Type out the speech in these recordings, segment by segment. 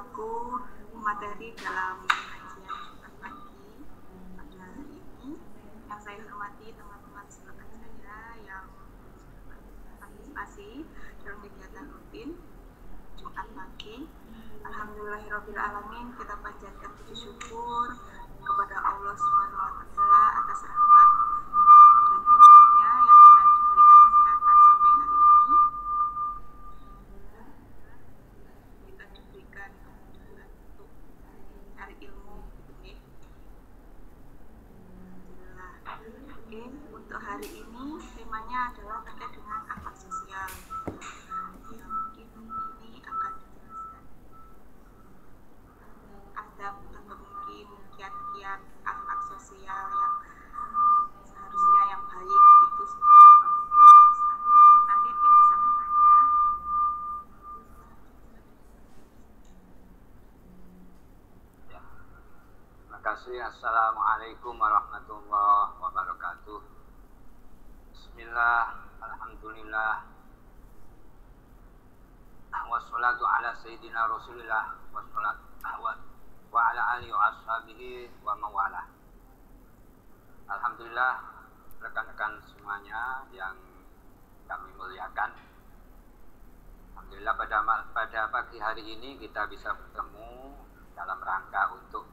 selaku materi dalam kajian Jumat pagi pada hari ini. Yang saya hormati teman-teman serekan saya yang partisipasi dalam kegiatan rutin Jumat pagi. Alhamdulillahirrabbilalamin, kita panjatkan puji syukur kepada Allah SWT atas rahmat dan hidayahnya yang kita diberikan kesehatan sampai hari ini. Kita diberikan kemudahan untuk cari ilmu ini. Oke, untuk hari ini temanya adalah terkait dengan akhlak sosial. Ya, mungkin ini akan dijelaskan adab atau mungkin kiat-kiat akhlak sosial yang seharusnya yang baik itu seperti apa. Nanti tim bisa bertanya. Ya. Terima kasih. Assalamualaikum warahmatullahi wabarakatuh. Bismillah, alhamdulillah, wassalatu ala sayyidina rasulillah wassalatu wa ala alihi wa ashabihi wa mawala. Alhamdulillah, rekan-rekan semuanya yang kami muliakan, alhamdulillah pada pagi hari ini kita bisa bertemu dalam rangka untuk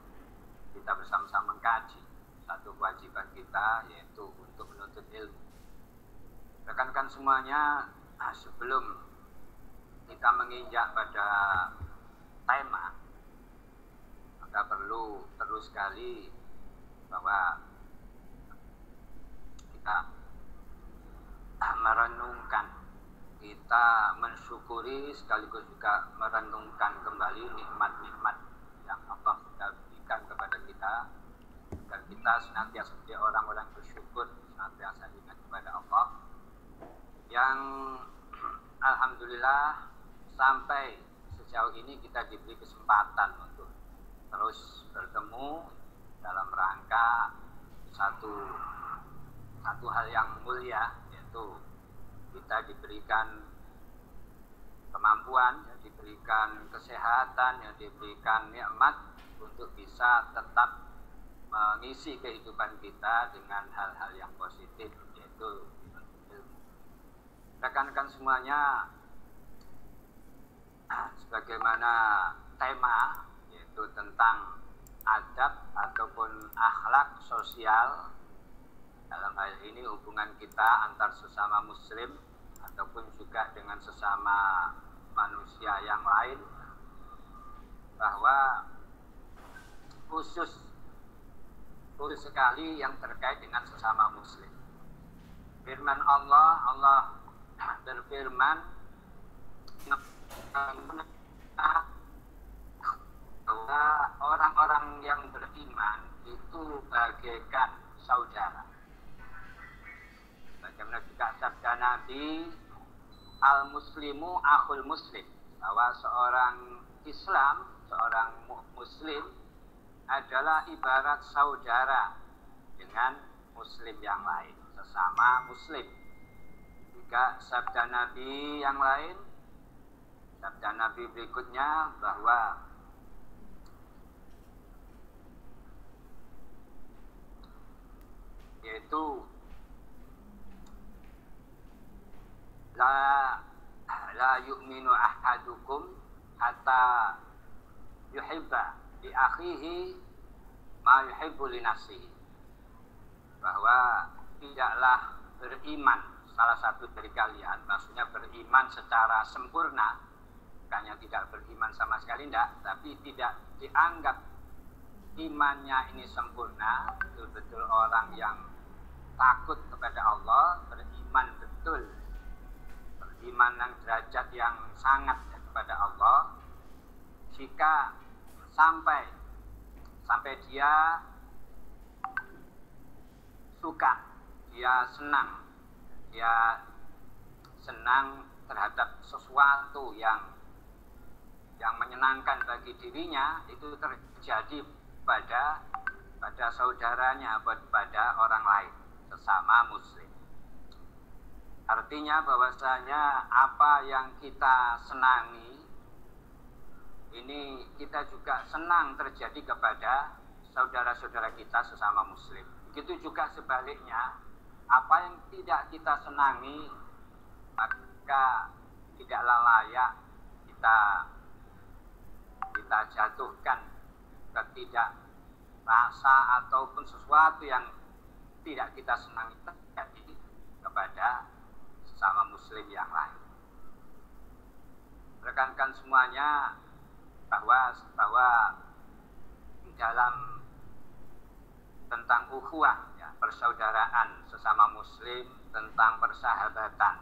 kita bersama-sama mengkaji satu kewajiban kita, yaitu untuk menuntut ilmu. Rekan-rekan semuanya, sebelum kita menginjak pada tema, maka perlu sekali bahwa kita merenungkan, kita mensyukuri sekaligus juga merenungkan kembali nikmat-nikmat yang Allah sudah berikan kepada kita, agar kita senantiasa menjadi orang-orang bersyukur, senantiasa ingat kepada Allah, yang alhamdulillah sampai sejauh ini kita diberi kesempatan untuk terus bertemu dalam rangka satu hal yang mulia, yaitu kita diberikan kemampuan, diberikan kesehatan, diberikan nikmat untuk bisa tetap mengisi kehidupan kita dengan hal-hal yang positif, yaitu ilmu. Rekan-rekan semuanya, sebagaimana tema yaitu tentang adab ataupun akhlak sosial, dalam hal ini hubungan kita antar sesama muslim ataupun juga dengan sesama manusia yang lain, bahwa khusus sekali yang terkait dengan sesama muslim. Firman Allah berfirman bahwa orang-orang yang beriman itu bagaikan saudara. Bagaimana juga sabda Nabi, al-muslimu akhul muslim, bahwa seorang Islam, seorang muslim adalah ibarat saudara dengan muslim yang lain, sesama muslim. Jika sabda Nabi yang lain, sabda Nabi berikutnya bahwa yaitu la yu'minu ahadukum hatta yuhibba li akhihi ma yuhibbu li nafsihi, bahwa tidaklah beriman salah satu dari kalian, maksudnya beriman secara sempurna, bukannya tidak beriman sama sekali, tidak, tapi tidak dianggap imannya ini sempurna, betul-betul orang yang takut kepada Allah, beriman betul, beriman yang derajat yang sangat kepada Allah, jika sampai dia suka, dia senang terhadap sesuatu yang menyenangkan bagi dirinya, itu terjadi pada saudaranya, pada orang lain, sesama muslim. Artinya bahwasanya apa yang kita senangi ini kita juga senang terjadi kepada saudara-saudara kita sesama muslim. Begitu juga sebaliknya, apa yang tidak kita senangi maka tidaklah layak kita jatuhkan ketidak rasa ataupun sesuatu yang tidak kita senangi terjadi kepada sesama muslim yang lain. Rekan-rekan semuanya, bahwa di dalam tentang ukhuwah, ya, persaudaraan sesama muslim, tentang persahabatan,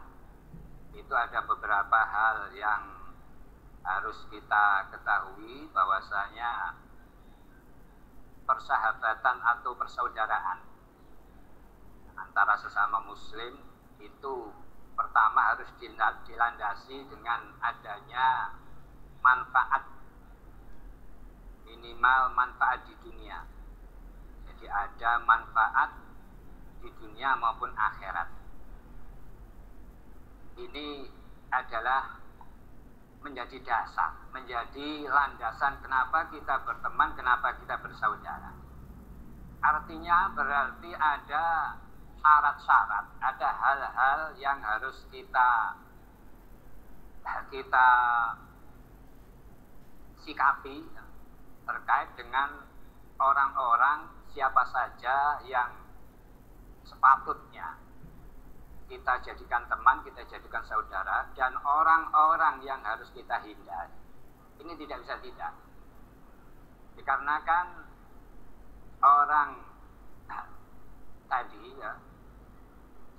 itu ada beberapa hal yang harus kita ketahui, bahwasanya persahabatan atau persaudaraan antara sesama muslim itu pertama harus dilandasi dengan adanya manfaat, minimal manfaat di dunia. Jadi ada manfaat di dunia maupun akhirat. Ini adalah menjadi dasar, menjadi landasan kenapa kita berteman, kenapa kita bersaudara. Artinya berarti ada syarat-syarat, ada hal-hal yang harus kita sikapi terkait dengan orang-orang siapa saja yang sepatutnya kita jadikan teman, kita jadikan saudara, dan orang-orang yang harus kita hindari. Ini tidak bisa tidak. Dikarenakan orang tadi, ya,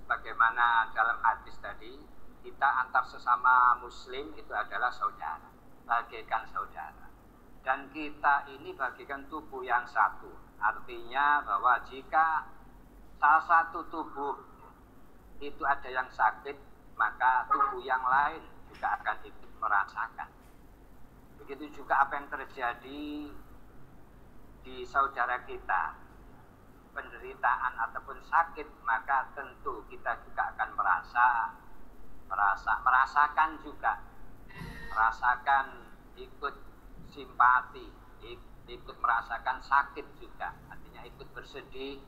sebagaimana dalam hadis tadi, kita antar sesama muslim itu adalah saudara, bagaikan saudara. Dan kita ini bagaikan tubuh yang satu. Artinya bahwa jika salah satu tubuh itu ada yang sakit, maka tubuh yang lain juga akan ikut merasakan. Begitu juga apa yang terjadi di saudara kita, penderitaan ataupun sakit, maka tentu kita juga akan merasakan juga, merasakan, ikut simpati, ikut merasakan sakit juga, artinya ikut bersedih,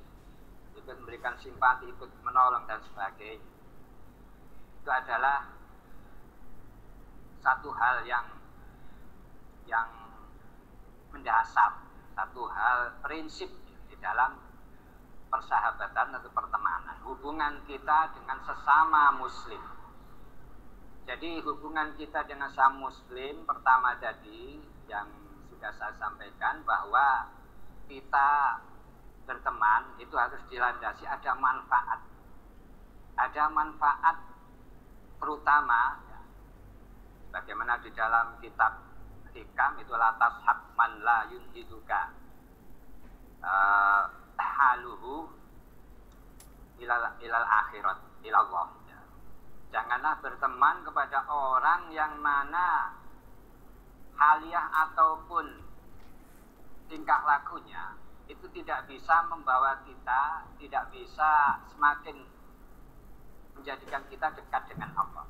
ikut memberikan simpati, ikut menolong dan sebagainya. Itu adalah satu hal yang mendasar, satu hal prinsip di dalam persahabatan atau pertemanan, hubungan kita dengan sesama muslim. Jadi hubungan kita dengan sesama muslim pertama tadi yang sudah saya sampaikan, bahwa kita berteman itu harus dilandasi ada manfaat. Ada manfaat terutama, ya, bagaimana di dalam kitab Hikam itu latas man la yunhiduka haluhu ilal akhirat ilallah, ya. Janganlah berteman kepada orang yang mana haliah ataupun tingkah lakunya itu tidak bisa membawa kita, tidak bisa semakin menjadikan kita dekat dengan Allah.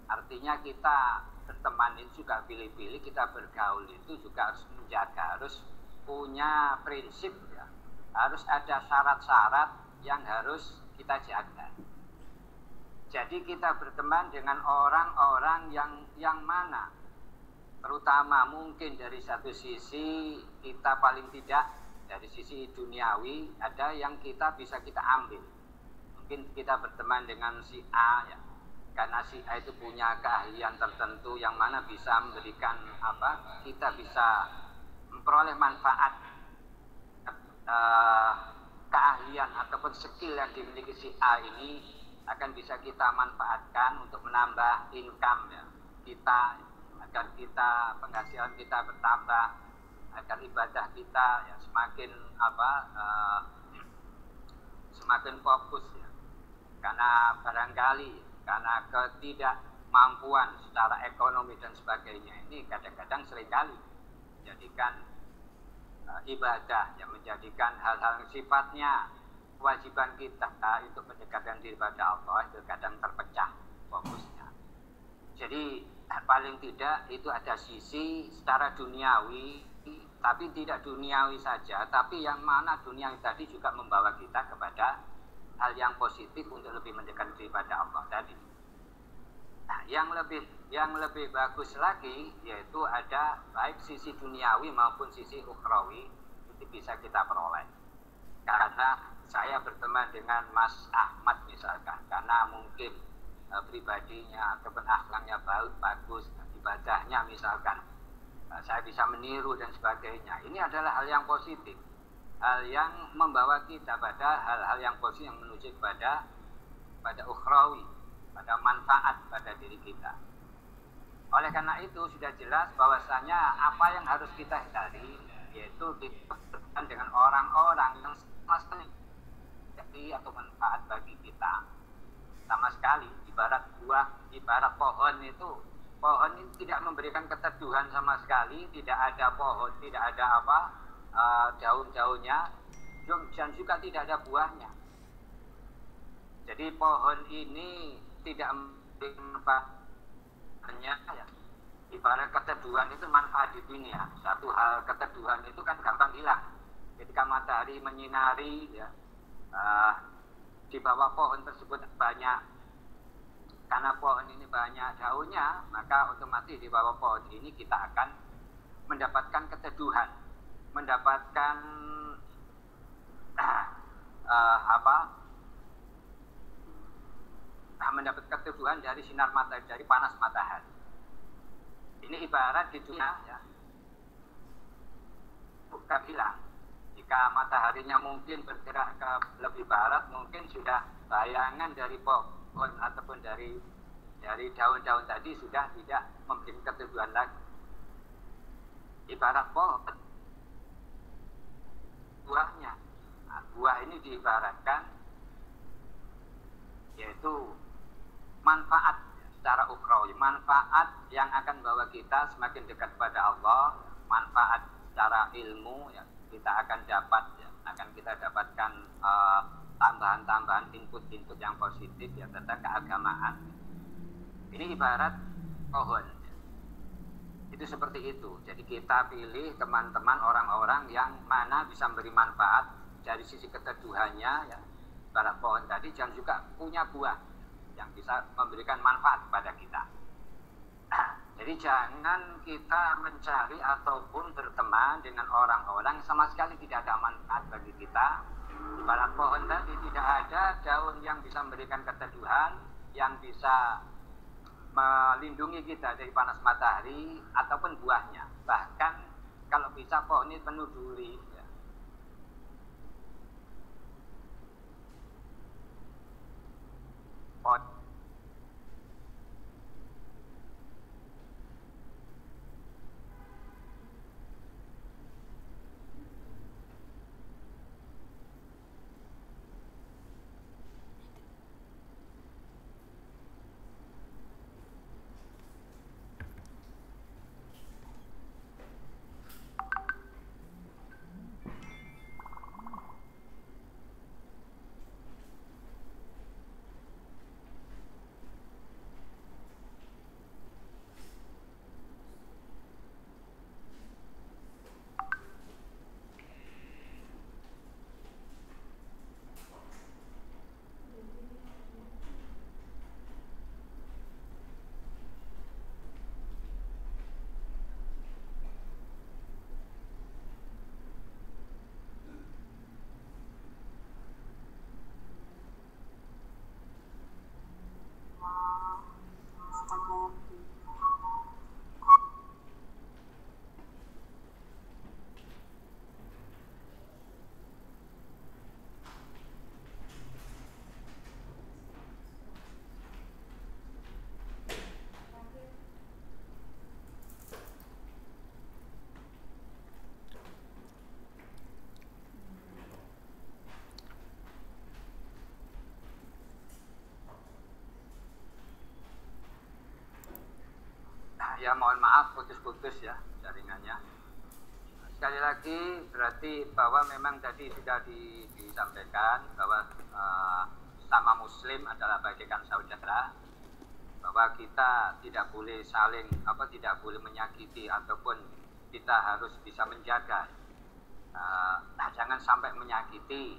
Artinya kita berteman itu juga pilih-pilih, kita bergaul itu juga harus menjaga, harus punya prinsip, ya. Harus ada syarat-syarat yang harus kita jaga. Jadi kita berteman dengan orang-orang yang mana, terutama mungkin dari satu sisi kita paling tidak dari sisi duniawi ada yang kita bisa kita ambil. Mungkin kita berteman dengan si A, ya, karena si A itu punya keahlian tertentu yang mana bisa memberikan kita bisa memperoleh manfaat keahlian ataupun skill yang dimiliki si A ini akan bisa kita manfaatkan untuk menambah income, ya, kita, agar kita penghasilan kita bertambah, agar ibadah kita, ya, semakin semakin fokus, ya. Karena barangkali karena ketidakmampuan secara ekonomi dan sebagainya ini kadang-kadang seringkali menjadikan ibadah, yang menjadikan hal-hal yang sifatnya kewajiban kita untuk mendekatkan diri pada Allah itu kadang terpecah fokusnya. Jadi paling tidak itu ada sisi secara duniawi, tapi tidak duniawi saja, tapi yang mana duniawi tadi juga membawa kita kepada hal yang positif untuk lebih mendekat daripada Allah tadi. Nah, yang lebih bagus lagi yaitu ada baik sisi duniawi maupun sisi ukhrawi itu bisa kita peroleh. Karena saya berteman dengan Mas Ahmad misalkan, karena mungkin pribadinya ataupun akhlaknya bagus, ibadahnya misalkan, saya bisa meniru dan sebagainya. Ini adalah hal yang positif, hal yang membawa kita pada hal-hal yang positif yang menuju pada ukhrawi, pada manfaat pada diri kita. Oleh karena itu sudah jelas bahwasanya apa yang harus kita hindari yaitu kita berteman dengan orang-orang yang sama sekali jadi atau manfaat bagi kita sama sekali. Ibarat buah, ibarat pohon itu, pohon ini tidak memberikan keteduhan sama sekali, tidak ada pohon, tidak ada daun-daunnya, dan juga tidak ada buahnya. Jadi pohon ini tidak memberikan manfaatnya, ya. Ibarat keteduhan itu manfaat di dunia. Satu hal keteduhan itu kan gampang hilang. Ketika matahari menyinari, ya, di bawah pohon tersebut banyak, karena pohon ini banyak daunnya, maka otomatis di bawah pohon ini kita akan mendapatkan keteduhan, mendapatkan mendapat keteduhan dari sinar matahari, dari panas matahari. Ini ibarat di dunia, ya, bukan hilang. Jika mataharinya mungkin bergerak ke lebih barat, mungkin sudah bayangan dari pohon ataupun dari daun-daun tadi sudah tidak memberi keteduhan lagi. Ibarat pohon, buahnya. Nah, buah ini diibaratkan yaitu manfaat secara ukhrawi, manfaat yang akan membawa kita semakin dekat kepada Allah, manfaat secara ilmu, ya, kita akan dapat, ya, akan kita dapatkan tambahan-tambahan input-input yang positif, ya, tentang keagamaan. Ini ibarat pohon, ya. Itu seperti itu. Jadi kita pilih teman-teman orang-orang yang mana bisa memberi manfaat dari sisi keteduhannya, ya, ibarat pohon tadi, dan juga punya buah yang bisa memberikan manfaat kepada kita. Jadi jangan kita mencari ataupun berteman dengan orang-orang sama sekali tidak ada manfaat bagi kita. Ibarat pohon tadi, tidak ada daun yang bisa memberikan keteduhan, yang bisa melindungi kita dari panas matahari ataupun buahnya. Bahkan kalau bisa pohon ini penuh duri, ya. Ya mohon maaf putus-putus ya jaringannya. Sekali lagi berarti bahwa memang tadi sudah disampaikan bahwa sama muslim adalah bagaikan saudara. bahwa kita tidak boleh saling tidak boleh menyakiti ataupun kita harus bisa menjaga jangan sampai menyakiti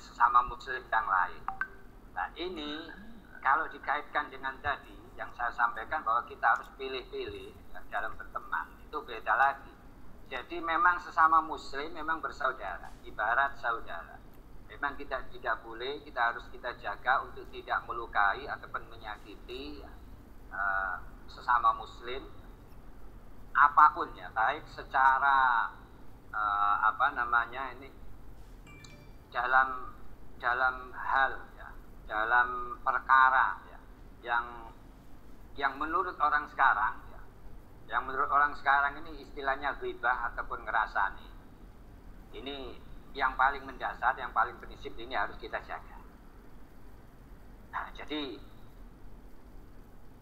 sesama muslim yang lain. Nah ini kalau dikaitkan dengan tadi yang saya sampaikan bahwa kita harus pilih-pilih dalam berteman, itu beda lagi. Jadi memang sesama muslim memang bersaudara, ibarat saudara. Memang kita tidak boleh, kita harus kita jaga untuk tidak melukai ataupun menyakiti sesama muslim apapun ya, baik secara dalam hal ya, dalam perkara ya, yang menurut orang sekarang ya, yang menurut orang sekarang ini istilahnya ghibah ataupun ngerasani. Ini yang paling mendasar, yang paling prinsip, ini harus kita jaga. Nah, jadi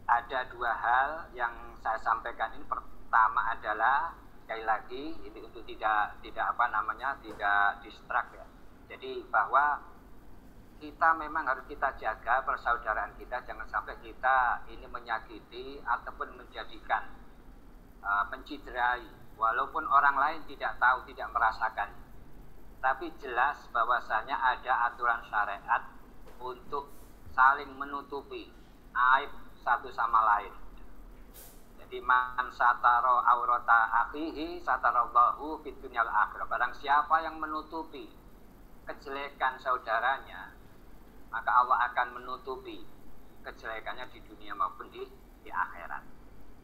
ada dua hal yang saya sampaikan ini. Pertama adalah sekali lagi ini untuk tidak distrak ya. Jadi bahwa kita memang harus kita jaga persaudaraan kita, jangan sampai kita ini menyakiti ataupun menjadikan menciderai, walaupun orang lain tidak tahu, tidak merasakan. Tapi jelas bahwasanya ada aturan syariat untuk saling menutupi aib satu sama lain. Jadi man satara aurata akhihi satarallahu fid dunyal akhirah. Barang siapa yang menutupi kejelekan saudaranya, maka Allah akan menutupi kejelekannya di dunia maupun di akhirat.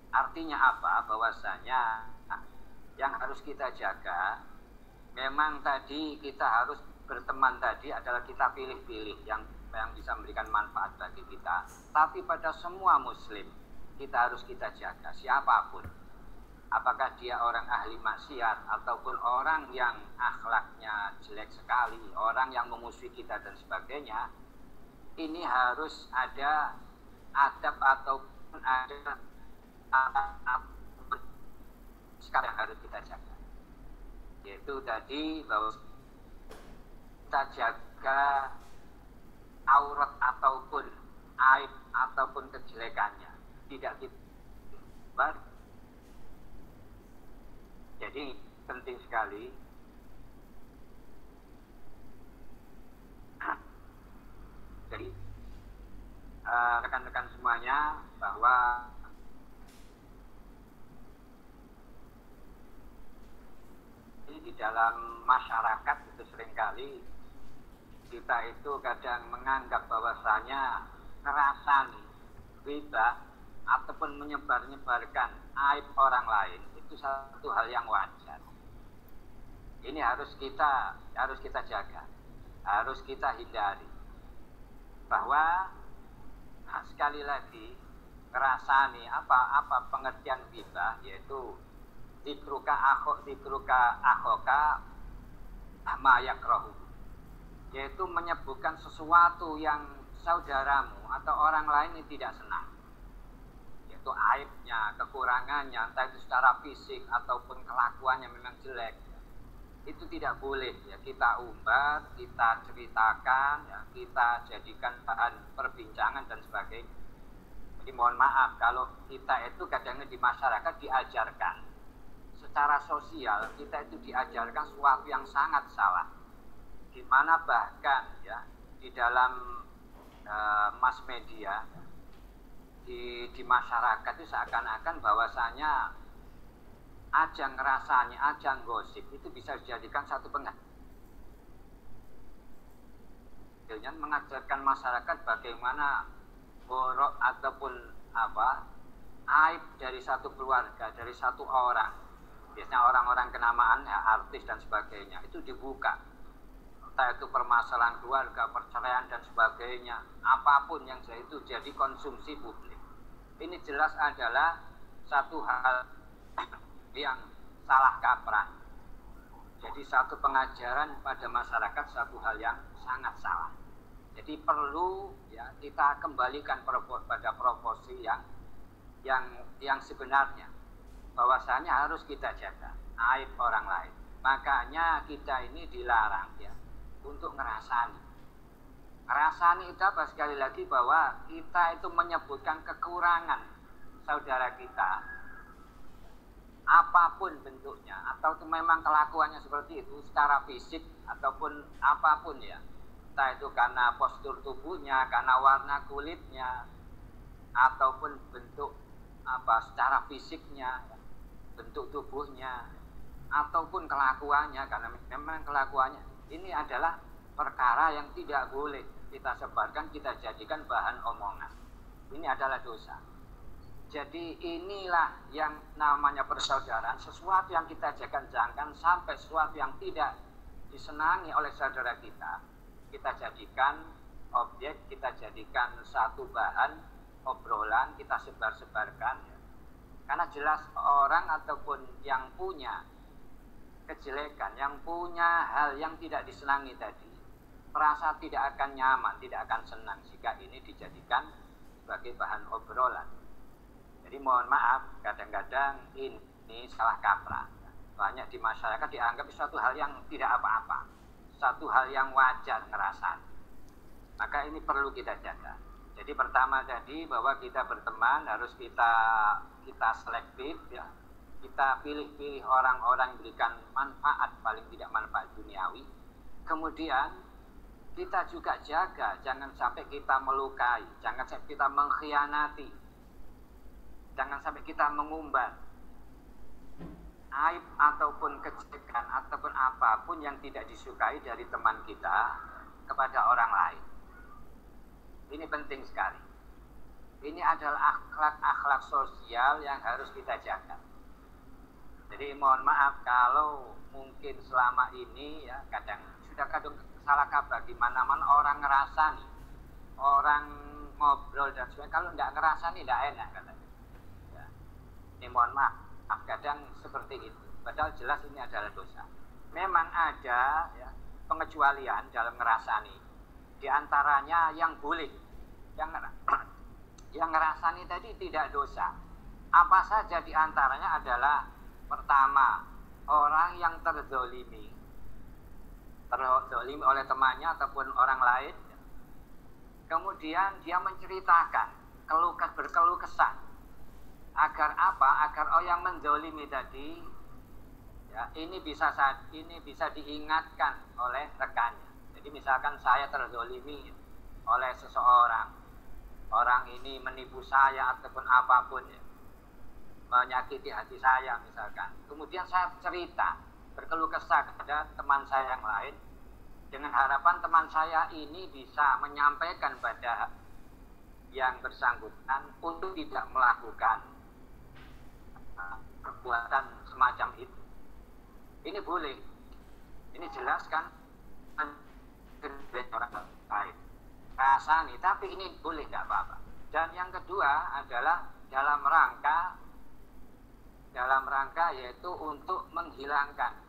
Artinya apa? Bahwasanya yang harus kita jaga, memang tadi kita harus berteman tadi adalah kita pilih-pilih yang bisa memberikan manfaat bagi kita. Tapi pada semua muslim kita harus kita jaga, siapapun. Apakah dia orang ahli maksiat ataupun orang yang akhlaknya jelek sekali, orang yang memusuhi kita dan sebagainya. Ini harus ada adab ataupun ada sekarang harus kita jaga, yaitu tadi bahwa kita jaga aurat ataupun aib ataupun kejelekannya tidak kita. Jadi penting sekali jadi rekan-rekan semuanya bahwa di dalam masyarakat itu seringkali kita itu kadang menganggap bahwasanya ngerasani, ghibah ataupun menyebar-nyebarkan aib orang lain itu satu hal yang wajar. Ini harus kita jaga, harus kita hindari. Bahwa sekali lagi ngerasani apa pengertian ghibah, yaitu zikruka akhoka ma yakrahu, yaitu menyebutkan sesuatu yang saudaramu atau orang lain yang tidak senang, yaitu aibnya, kekurangannya, entah itu secara fisik ataupun kelakuannya memang jelek. Itu tidak boleh ya kita umbar, kita ceritakan ya, kita jadikan bahan perbincangan dan sebagainya. Jadi mohon maaf kalau kita itu kadang di masyarakat diajarkan secara sosial, kita itu diajarkan sesuatu yang sangat salah, di mana bahkan ya di dalam mass media di masyarakat itu seakan-akan bahwasanya ajang rasanya, ajang gosip itu bisa dijadikan satu pengajaran, mengajarkan masyarakat bagaimana borok ataupun aib dari satu keluarga, dari satu orang, biasanya orang-orang kenamaan ya, artis dan sebagainya, itu dibuka, entah itu permasalahan keluarga, perceraian dan sebagainya, apapun yang itu jadi konsumsi publik. Ini jelas adalah satu hal yang salah kaprah. Jadi satu pengajaran pada masyarakat satu hal yang sangat salah. Jadi perlu ya kita kembalikan pada proporsi yang sebenarnya, bahwasanya harus kita jaga aib orang lain. Makanya kita ini dilarang ya untuk ngerasani. Rasani itu apa? Sekali lagi bahwa kita itu menyebutkan kekurangan saudara kita, apapun bentuknya, atau itu memang kelakuannya seperti itu secara fisik ataupun apapun ya, entah itu karena postur tubuhnya, karena warna kulitnya, ataupun bentuk apa secara fisiknya, bentuk tubuhnya, ataupun kelakuannya, karena memang kelakuannya ini adalah perkara yang tidak boleh kita sebarkan, kita jadikan bahan omongan. Ini adalah dosa. Jadi inilah yang namanya persaudaraan, sesuatu yang kita jangan sampai sesuatu yang tidak disenangi oleh saudara kita jadikan objek, kita jadikan satu bahan obrolan, kita sebar-sebarkan. Karena jelas orang ataupun yang punya kejelekan, yang punya hal yang tidak disenangi tadi, merasa tidak akan nyaman, tidak akan senang jika ini dijadikan sebagai bahan obrolan. Jadi mohon maaf, kadang-kadang ini salah kaprah. Banyak di masyarakat dianggap suatu hal yang tidak apa-apa, satu hal yang wajar ngerasain. Maka ini perlu kita jaga. Jadi pertama tadi bahwa kita berteman harus kita selektif ya. Kita pilih-pilih orang-orang yang berikan manfaat, paling tidak manfaat duniawi. Kemudian kita juga jaga, jangan sampai kita melukai, jangan sampai kita mengkhianati, jangan sampai kita mengumbar aib ataupun kejelekan ataupun apapun yang tidak disukai dari teman kita kepada orang lain. Ini penting sekali. Ini adalah akhlak-akhlak sosial yang harus kita jaga. Jadi mohon maaf kalau mungkin selama ini ya kadang salah kaprah di mana-mana orang ngerasani, orang ngobrol dan sebagainya. Kalau nggak ngerasani nggak enak katanya. Ya. Ini mohon maaf, kadang seperti itu. Padahal jelas ini adalah dosa. Memang ada ya, pengecualian dalam ngerasani. Di antaranya yang boleh, yang ngerasani tadi tidak dosa. Apa saja di antaranya adalah pertama, orang yang terzolimi oleh temannya ataupun orang lain. Kemudian dia menceritakan berkeluh kesah. Agar apa? Agar yang menzolimi tadi ya, ini bisa diingatkan oleh rekannya. Jadi misalkan saya terzolimi oleh seseorang, orang ini menipu saya ataupun apapun ya, menyakiti hati saya misalkan. Kemudian saya cerita, berkeluh kesah kepada teman saya yang lain, dengan harapan teman saya ini bisa menyampaikan pada yang bersangkutan untuk tidak melakukan perbuatan semacam itu. Ini boleh. Ini jelas kan orang lain. Rasani, tapi ini boleh, tidak apa-apa. Dan yang kedua adalah dalam rangka yaitu untuk menghilangkan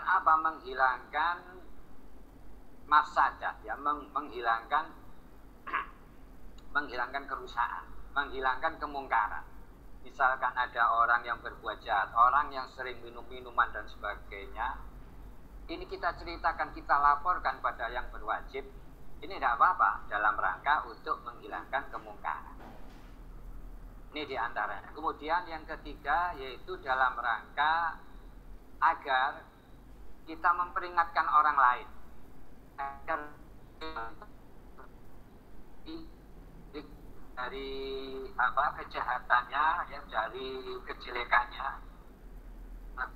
apa? Menghilangkan mafsadah ya, menghilangkan kerusakan, menghilangkan kemungkaran. Misalkan ada orang yang berbuat jahat, orang yang sering minum minuman dan sebagainya, ini kita ceritakan, kita laporkan pada yang berwajib. Ini tidak apa-apa dalam rangka untuk menghilangkan kemungkaran. Ini diantaranya. Kemudian yang ketiga yaitu dalam rangka agar kita memperingatkan orang lain agar dari kejahatannya ya, dari kejelekannya,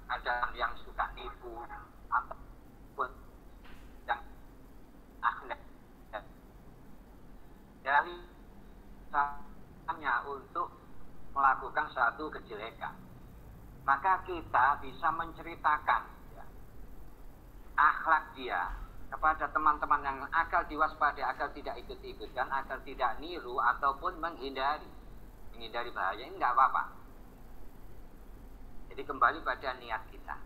ada yang suka nipu ataupun yang akhlak dari hanya untuk melakukan satu kejelekan, maka kita bisa menceritakan ya, akhlak dia kepada teman-teman yang agar diwaspadai, agar tidak ikut-ikutan, agar tidak niru ataupun menghindari bahaya. Ini tidak apa-apa. Jadi kembali pada niat kita.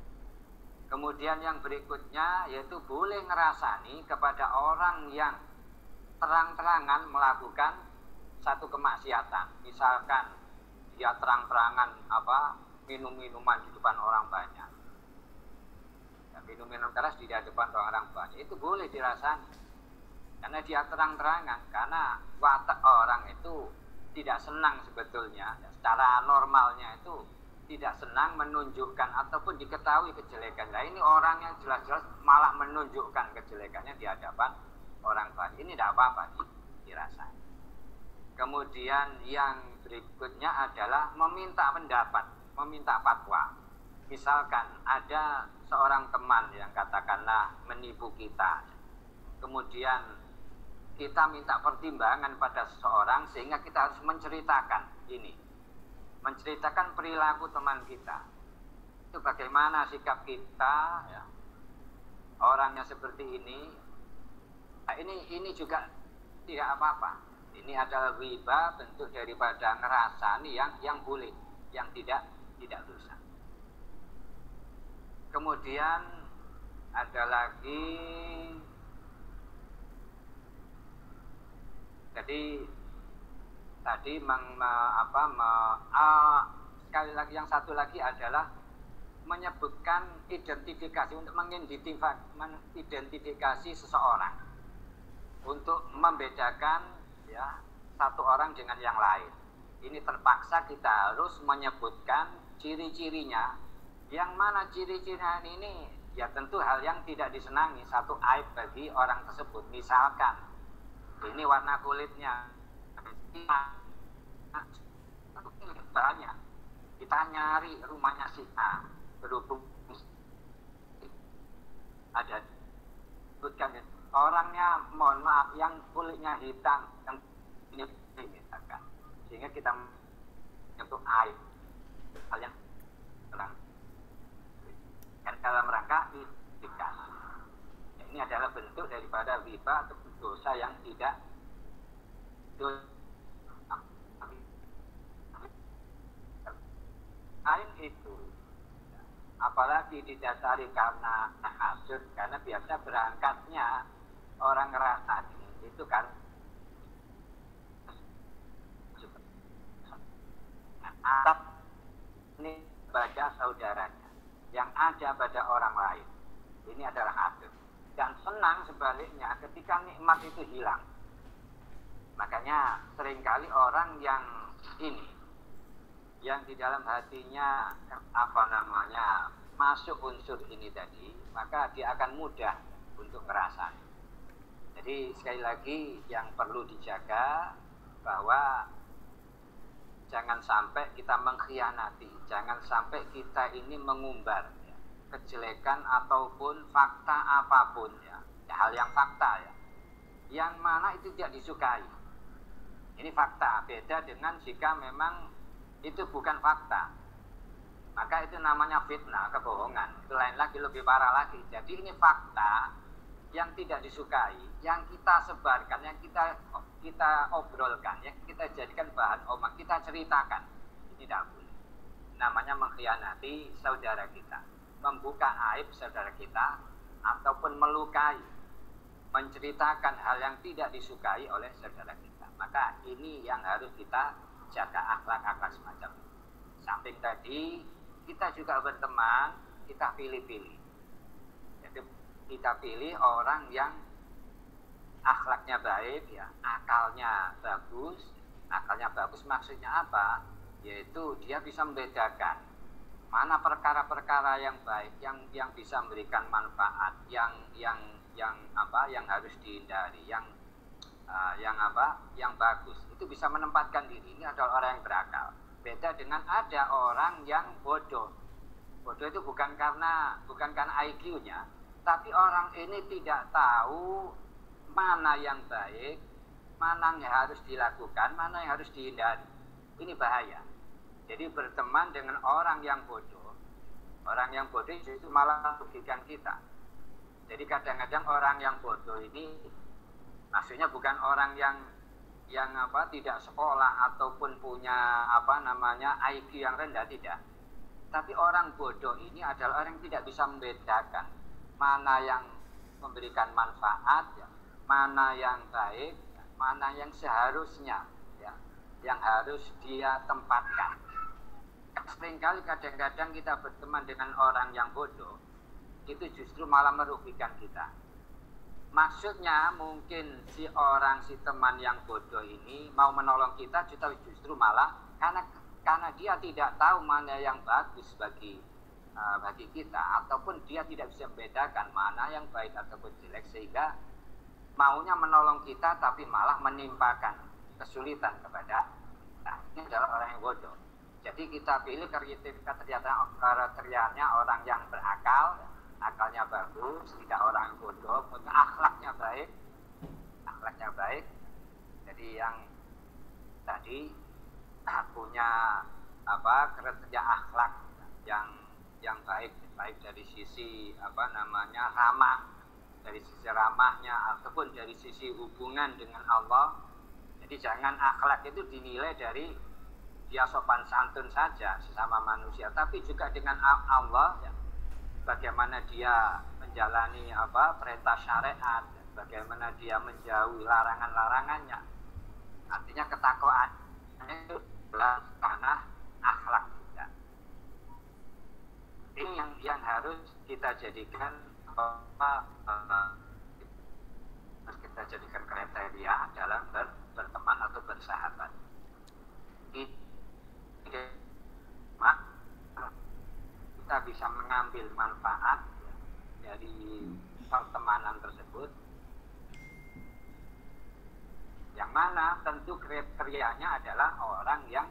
Kemudian yang berikutnya yaitu boleh ngerasani kepada orang yang terang-terangan melakukan satu kemaksiatan. Misalkan dia terang-terangan minum-minuman di depan orang banyak, minum-minum keras di depan orang banyak, itu boleh dirasani. Karena dia terang-terangan, karena watak orang itu tidak senang sebetulnya, secara normalnya itu tidak senang menunjukkan ataupun diketahui kejelekan. Nah ini orang yang jelas-jelas malah menunjukkan kejelekannya di hadapan orang banyak. Ini tidak apa-apa dirasa. Kemudian yang berikutnya adalah meminta pendapat, meminta fatwa. Misalkan ada seorang teman yang katakanlah menipu kita, kemudian kita minta pertimbangan pada seseorang sehingga kita harus menceritakan ini, menceritakan perilaku teman kita. Itu bagaimana sikap kita, ya. Orangnya seperti ini. Nah, ini juga tidak apa-apa. Ini adalah riba, bentuk daripada ngerasani yang boleh, yang tidak dosa. Kemudian ada lagi, jadi tadi sekali lagi yang satu lagi adalah menyebutkan identifikasi, untuk mengidentifikasi seseorang, untuk membedakan ya satu orang dengan yang lain. Ini terpaksa kita harus menyebutkan ciri-cirinya. Yang mana ciri-cirinya ini ya tentu hal yang tidak disenangi, satu aib bagi orang tersebut. Misalkan ini warna kulitnya banyak, kita nyari rumahnya si A, berhubung ada sebutkan orangnya, mohon maaf, yang kulitnya hitam, yang ini misalkan, sehingga kita untuk aib, hal yang terang. Dan dalam rangka itikaf. Ini adalah bentuk daripada riba atau dosa yang tidak lain itu. Apalagi didasari karena hasud, karena biasa berangkatnya orang ngerasa itu kan Arab ini pada saudaranya yang ada pada orang lain. Ini adalah hasud. Dan senang sebaliknya ketika nikmat itu hilang. Makanya seringkali orang yang ini, yang di dalam hatinya masuk unsur ini tadi, maka dia akan mudah untuk ngerasain. Jadi sekali lagi yang perlu dijaga bahwa jangan sampai kita mengkhianati, jangan sampai kita ini mengumbar ya, kejelekan ataupun fakta apapun ya, hal yang fakta ya, yang mana itu tidak disukai. Ini fakta, beda dengan jika memang itu bukan fakta, maka itu namanya fitnah, kebohongan. Itu lain lagi, lebih parah lagi. Jadi ini fakta yang tidak disukai, yang kita sebarkan, yang kita obrolkan, yang kita jadikan bahan omong, kita ceritakan. Ini tidak boleh. Namanya mengkhianati saudara kita, membuka aib saudara kita, ataupun melukai, menceritakan hal yang tidak disukai oleh saudara kita. Maka ini yang harus kita jaga, akhlak-akhlak semacam ini. Samping tadi, kita juga berteman, kita pilih-pilih. Jadi kita pilih orang yang akhlaknya baik, ya, akalnya bagus. Akalnya bagus maksudnya apa? Yaitu dia bisa membedakan mana perkara-perkara yang baik, yang bisa memberikan manfaat, yang harus dihindari, yang bagus. Itu bisa menempatkan diri. Ini adalah orang yang berakal. Beda dengan ada orang yang bodoh. Bodoh itu bukan karena IQ-nya, tapi orang ini tidak tahu mana yang baik, mana yang harus dilakukan, mana yang harus dihindari. Ini bahaya. Jadi berteman dengan orang yang bodoh itu malah merugikan kita. Jadi kadang-kadang orang yang bodoh ini maksudnya bukan orang yang tidak sekolah ataupun punya IQ yang rendah, tidak. Tapi orang bodoh ini adalah orang yang tidak bisa membedakan mana yang memberikan manfaat, ya, mana yang baik, ya, mana yang seharusnya, ya, yang harus dia tempatkan. Seringkali kadang-kadang kita berteman dengan orang yang bodoh, itu justru malah merugikan kita. maksudnya mungkin si teman yang bodoh ini mau menolong kita, justru malah karena dia tidak tahu mana yang bagus bagi kita, ataupun dia tidak bisa membedakan mana yang baik ataupun jelek, sehingga maunya menolong kita tapi malah menimpakan kesulitan kepada kita. Ini adalah orang yang bodoh. Jadi kita pilih kriterianya orang yang berakal, akalnya bagus, tidak orang yang bodoh, punya akhlaknya baik. Jadi yang tadi punya kriteria akhlak yang baik dari sisi ramah, dari sisi ramahnya ataupun dari sisi hubungan dengan Allah. Jadi jangan akhlak itu dinilai dari dia sopan santun saja sesama manusia, tapi juga dengan Allah, ya, bagaimana dia menjalani perintah syariat, bagaimana dia menjauhi larangan-larangannya. Artinya ketakwaan itu adalah karena akhlak kita. Ini yang harus kita jadikan kriteria dalam berteman atau bersahabat. Kita bisa mengambil manfaat dari pertemanan tersebut, yang mana tentu kriterianya adalah orang yang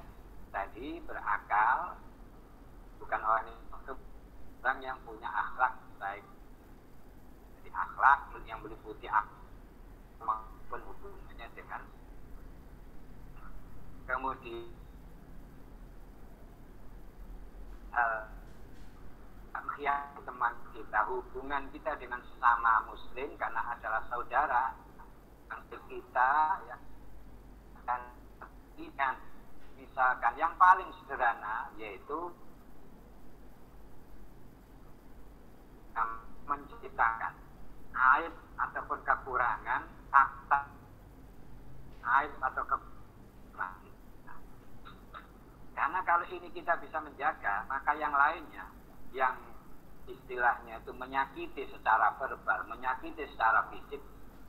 tadi berakal, bukan orang yang punya akhlak baik. Jadi akhlak yang meliputi maupun hubungannya dengan kemudian teman kita, hubungan kita dengan sesama muslim karena adalah saudara kita, ya. Dan misalkan yang paling sederhana yaitu menceritakan aib ataupun kekurangan, aib atau kekurangan. Karena kalau ini kita bisa menjaga, maka yang lainnya yang istilahnya itu menyakiti secara verbal, menyakiti secara fisik,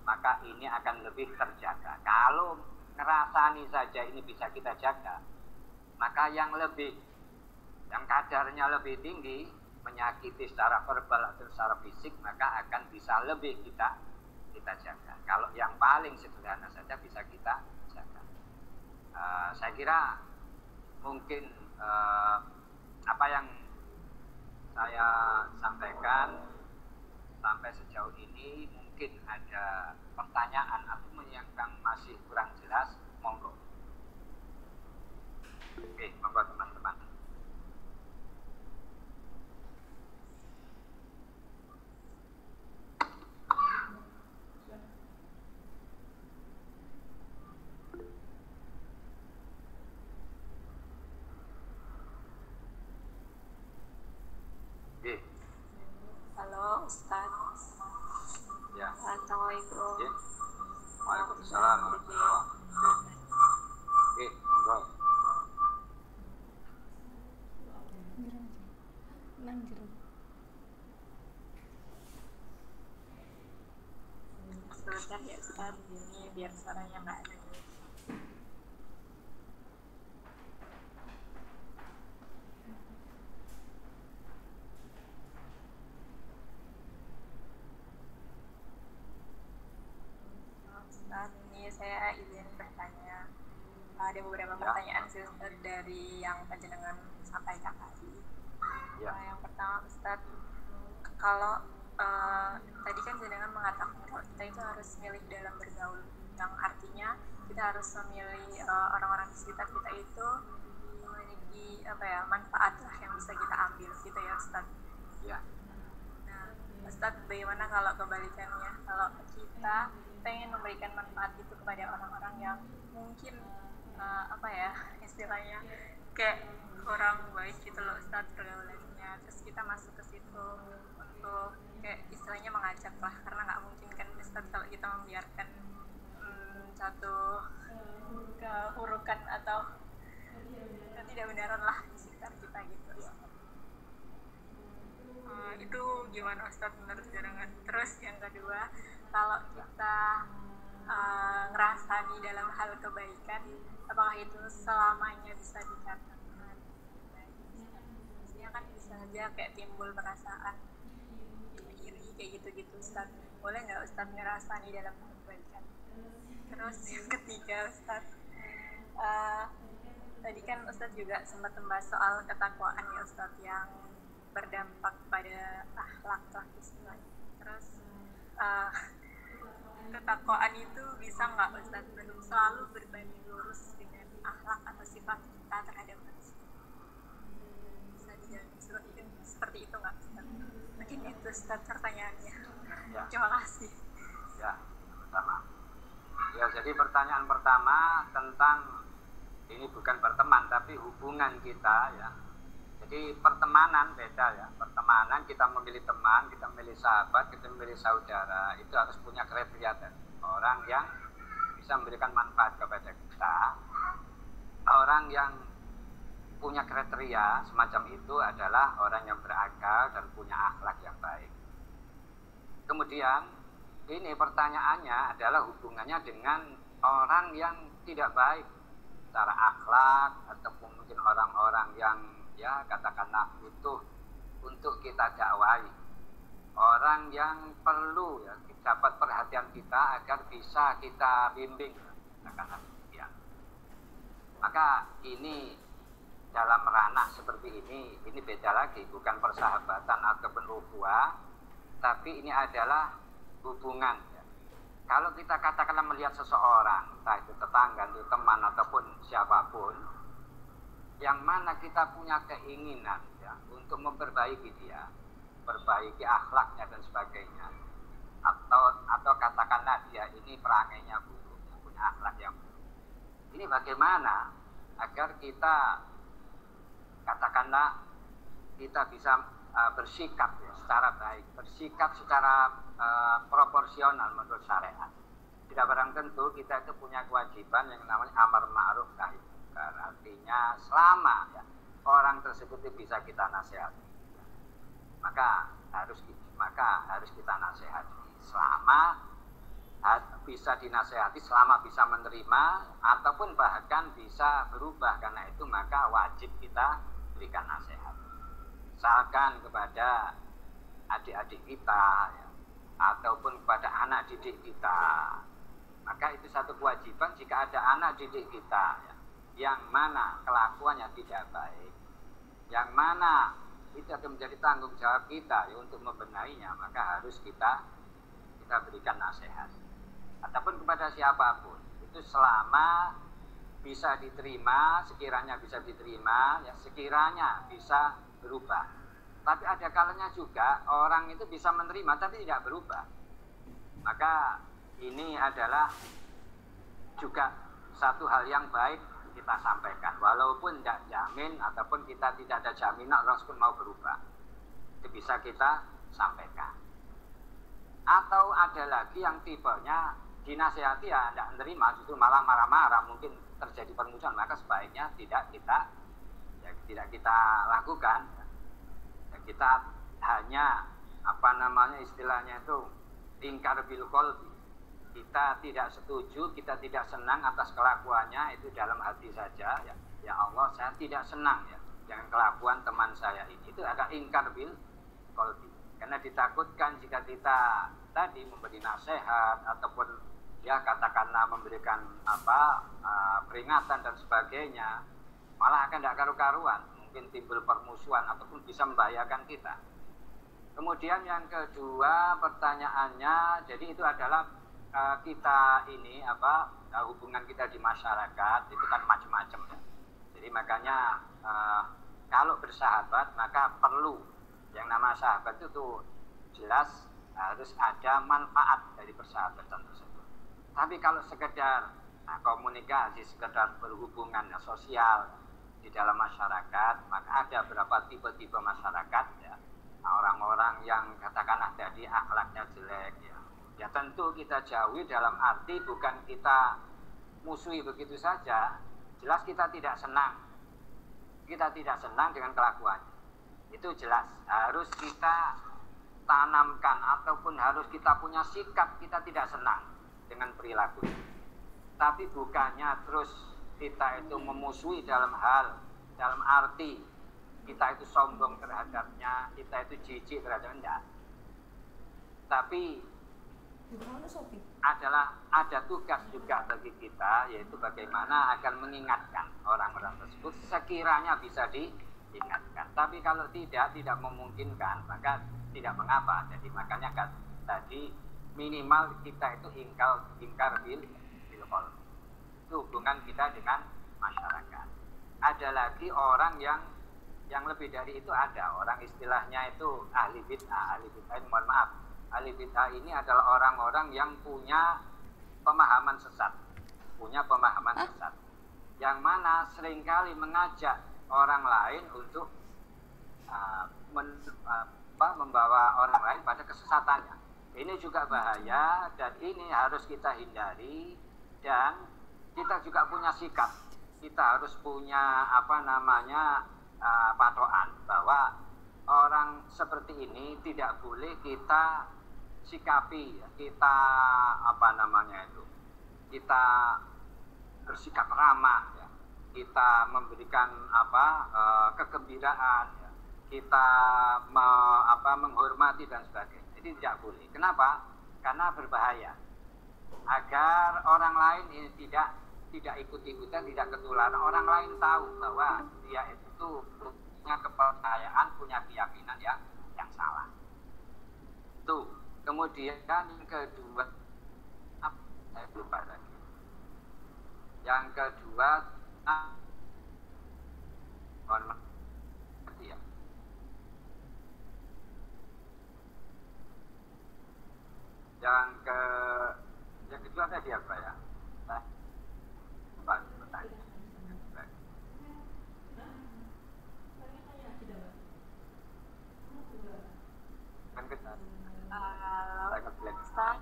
maka ini akan lebih terjaga. Kalau ngerasani saja ini bisa kita jaga, maka yang kadarnya lebih tinggi, menyakiti secara verbal atau secara fisik, maka akan bisa lebih kita jaga. Kalau yang paling sederhana saja bisa kita jaga. Saya kira mungkin apa yang saya sampaikan sampai sejauh ini, mungkin ada pertanyaan atau yang masih kurang jelas, monggo. Oke, monggo teman-teman. Halo Ustaz. Ya. Assalamualaikum. Ya. Waalaikumsalam warahmatullahi wabarakatuh. Oke, monggo. Sebentar ya Ustaz, ini biar suaranya nggak ada. Ustaz, ini saya izin bertanya. Ada beberapa pertanyaan sih Ustaz dari yang panjenengan sampaikan tadi. Yang pertama Ustaz, kalau tadi kan jenengan mengatakan kalau kita itu harus milih dalam bergaul, yang artinya kita harus memilih orang-orang di sekitar kita itu memiliki manfaat lah yang bisa kita ambil gitu ya Ustaz. Ya. Nah Ustaz, bagaimana kalau kebalikannya, kalau kita pengen memberikan manfaat itu kepada orang-orang yang mungkin istilahnya kayak kurang baik gitu loh Ustaz pergaulannya, terus kita masuk ke situ untuk kayak istilahnya mengajak lah, karena nggak mungkin kan Ustaz kalau kita membiarkan satu kehurukan atau tidak benaran lah di sekitar kita gitu. Itu gimana Ustaz menurut jenengan? Terus yang kedua, kalau kita ngerasani dalam hal kebaikan, apakah itu selamanya bisa dikatakan baik? Maksudnya kan bisa aja kayak timbul perasaan iri kayak gitu-gitu, Ustaz. Boleh nggak Ustaz ngerasani dalam hal kebaikan? Terus yang ketiga, Ustaz, tadi kan Ustaz juga sempat membahas soal ketakwaan ya Ustaz, yang berdampak pada akhlak istilahnya. Terus ketakwaan itu bisa nggak Ustaz selalu berbanding lurus dengan akhlak atau sifat kita terhadap manusia? Bisa dijelaskan seperti itu nggak Ustaz? Mungkin itu Ustaz pertanyaannya. Ya. Terima kasih. Ya, sama. Ya, jadi pertanyaan pertama tentang ini bukan berteman tapi hubungan kita ya. Jadi pertemanan beda ya. Pertemanan kita memilih teman, kita memilih sahabat, kita memilih saudara, itu harus punya kriteria orang yang bisa memberikan manfaat kepada kita. Orang yang punya kriteria semacam itu adalah orang yang berakal dan punya akhlak yang baik. Kemudian ini pertanyaannya adalah hubungannya dengan orang yang tidak baik secara akhlak, ataupun mungkin orang-orang yang ya katakanlah butuh untuk kita dakwahi, orang yang perlu ya dapat perhatian kita agar bisa kita bimbing, katakanlah demikian. Maka ini dalam ranah seperti ini beda lagi, bukan persahabatan ataupun ukhuwah, tapi ini adalah hubungan. Kalau kita katakanlah melihat seseorang, entah itu tetangga, itu teman ataupun siapapun, yang mana kita punya keinginan ya, untuk memperbaiki dia, perbaiki akhlaknya dan sebagainya, atau katakanlah dia ini perangainya buruk, punya akhlak yang buruk. Ini bagaimana agar kita katakanlah kita bisa bersikap ya, secara baik, bersikap secara proporsional menurut syariat. Tidak barang tentu kita itu punya kewajiban yang namanya amar ma'ruf nahi munkar. Artinya selama ya, orang tersebut bisa kita nasihati, maka harus kita nasihati. Selama bisa dinasihati, selama bisa menerima ataupun bahkan bisa berubah, karena itu maka wajib kita berikan nasihat. Misalkan kepada adik-adik kita ya, ataupun kepada anak didik kita, maka itu satu kewajiban. Jika ada anak didik kita ya, yang mana kelakuannya tidak baik, yang mana itu akan menjadi tanggung jawab kita ya, untuk membenahinya, maka harus kita berikan nasihat. Ataupun kepada siapapun, itu selama bisa diterima, sekiranya bisa diterima ya, sekiranya bisa berubah. Tapi ada kalanya juga orang itu bisa menerima tapi tidak berubah. Maka ini adalah juga satu hal yang baik kita sampaikan, walaupun tidak jamin ataupun kita tidak ada jaminan orang pun mau berubah, itu bisa kita sampaikan. Atau ada lagi yang tipenya dinasihati ya tidak menerima, justru malah marah-marah, mungkin terjadi permusuhan, maka sebaiknya tidak kita lakukan. Kita hanya istilahnya itu ingkar bil qalbi. Kita tidak setuju, kita tidak senang atas kelakuannya, itu dalam hati saja ya. Ya Allah, saya tidak senang ya dengan kelakuan teman saya ini. Itu ada ingkar bil qalbi. Karena ditakutkan jika kita tadi memberi nasihat ataupun ya katakanlah memberikan peringatan dan sebagainya, malah akan tidak karu-karuan, mungkin timbul permusuhan ataupun bisa membahayakan kita. Kemudian yang kedua pertanyaannya, jadi itu adalah kita ini hubungan kita di masyarakat itu kan macam-macam ya. Jadi makanya kalau bersahabat maka perlu yang nama sahabat itu jelas harus ada manfaat dari persahabatan tersebut. Tapi kalau sekedar komunikasi, sekedar berhubungan sosial di dalam masyarakat, maka ada beberapa tipe-tipe masyarakat ya. Orang-orang yang katakanlah tadi akhlaknya jelek ya. Ya tentu kita jauhi, dalam arti bukan kita musuhi begitu saja. Jelas kita tidak senang. Kita tidak senang dengan kelakuannya. Itu jelas harus kita tanamkan ataupun harus kita punya sikap kita tidak senang dengan perilaku. Tapi bukannya terus kita itu memusuhi dalam arti kita itu sombong terhadapnya, kita itu jijik terhadapnya, enggak. Tapi ada tugas juga bagi kita, yaitu bagaimana akan mengingatkan orang-orang tersebut sekiranya bisa diingatkan. Tapi kalau tidak memungkinkan, maka tidak mengapa. Jadi makanya kan tadi minimal kita itu ingkar bil qaul. Itu hubungan kita dengan masyarakat. Ada lagi orang yang lebih dari itu, ada orang istilahnya itu ahli bid'ah. Ahli bid'ah ini, mohon maaf, ahli bid'ah ini adalah orang-orang yang punya pemahaman sesat, yang mana seringkali mengajak orang lain untuk membawa orang lain pada kesesatannya. Ini juga bahaya dan ini harus kita hindari, dan kita juga punya sikap. Kita harus punya patokan bahwa orang seperti ini tidak boleh kita sikapi, kita bersikap ramah, ya. Kita memberikan kegembiraan, ya. Kita menghormati dan sebagainya. Ini tidak boleh. Kenapa? Karena berbahaya. Agar orang lain ini tidak ikut-ikutan, tidak ketularan. Orang lain tahu bahwa dia itu punya kepercayaan, punya keyakinan yang salah. Tuh. Kemudian yang kedua, saya lupa lagi. Yang kedua, yang kedua tadi apa ya? Ustaz,